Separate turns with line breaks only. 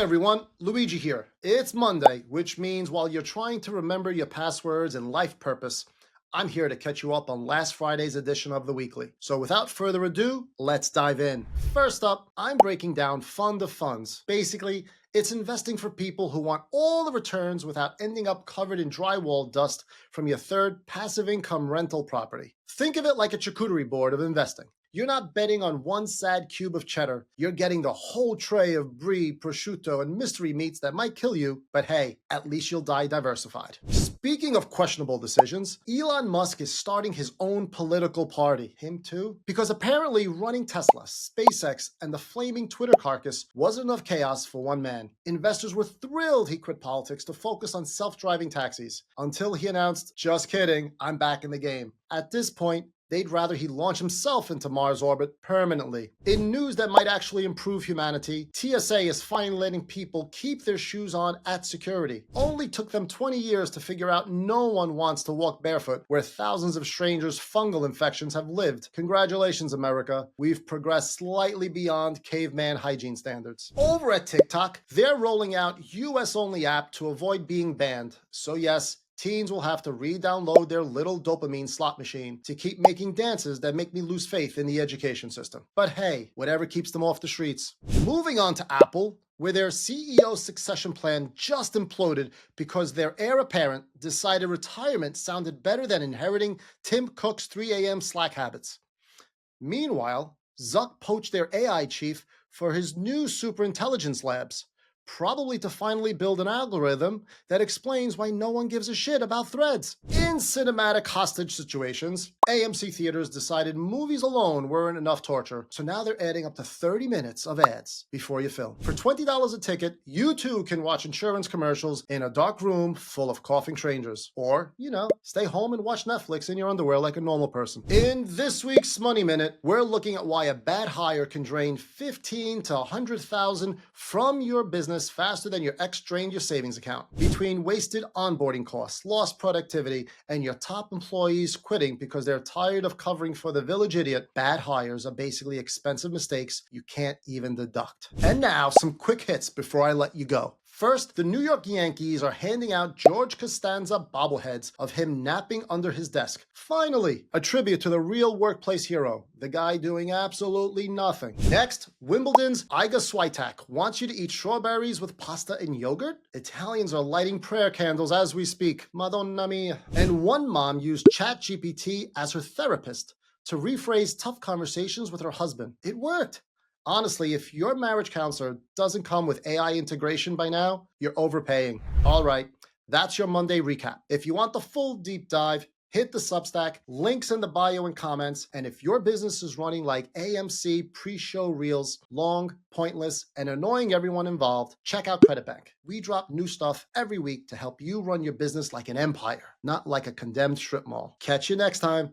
everyone, Luigi here. It's Monday, which means while you're trying to remember your passwords and life purpose, I'm here to catch you up on last Friday's edition of the Weekly. So without further ado, let's dive in. First up, I'm breaking down fund of funds. Basically, it's investing for people who want all the returns without ending up covered in drywall dust from your third passive income rental property. Think of it like a charcuterie board of investing. You're not betting on one sad cube of cheddar. You're getting the whole tray of brie, prosciutto, and mystery meats that might kill you, but hey, at least you'll die diversified. Speaking of questionable decisions, Elon Musk is starting his own political party. Him too? Because apparently running Tesla, SpaceX, and the flaming Twitter carcass wasn't enough chaos for one man. Investors were thrilled he quit politics to focus on self-driving taxis, until he announced, just kidding, I'm back in the game. At this point, they'd rather he launch himself into Mars orbit permanently. In news that might actually improve humanity, TSA is finally letting people keep their shoes on at security. Only took them 20 years to figure out no one wants to walk barefoot where thousands of strangers' fungal infections have lived. Congratulations, America. We've progressed slightly beyond caveman hygiene standards. Over at TikTok, they're rolling out US-only app to avoid being banned. So yes, teens will have to re-download their little dopamine slot machine to keep making dances that make me lose faith in the education system. But hey, whatever keeps them off the streets. Moving on to Apple, where their CEO succession plan just imploded because their heir apparent decided retirement sounded better than inheriting Tim Cook's 3 a.m. Slack habits. Meanwhile, Zuck poached their AI chief for his new superintelligence labs, probably to finally build an algorithm that explains why no one gives a shit about threads. In cinematic hostage situations, AMC theaters decided movies alone weren't enough torture, so now they're adding up to 30 minutes of ads before you film. For $20 a ticket, you too can watch insurance commercials in a dark room full of coughing strangers. Or, stay home and watch Netflix in your underwear like a normal person. In this week's Money Minute, we're looking at why a bad hire can drain $15,000 to $100,000 from your business faster than your ex drained your savings account. Between wasted onboarding costs, lost productivity, and your top employees quitting because they're tired of covering for the village idiot, bad hires are basically expensive mistakes you can't even deduct. And now, some quick hits before I let you go. First, the New York Yankees are handing out George Costanza bobbleheads of him napping under his desk. Finally, a tribute to the real workplace hero, the guy doing absolutely nothing. Next, Wimbledon's Iga Swiatek wants you to eat strawberries with pasta and yogurt? Italians are lighting prayer candles as we speak. Madonna mia. And one mom used ChatGPT as her therapist to rephrase tough conversations with her husband. It worked. Honestly, if your marriage counselor doesn't come with AI integration by now, you're overpaying. All right, that's your Monday recap. If you want the full deep dive, hit the Substack, links in the bio and comments. And if your business is running like AMC pre-show reels, long, pointless, and annoying everyone involved, check out Credit Bank. We drop new stuff every week to help you run your business like an empire, not like a condemned strip mall. Catch you next time.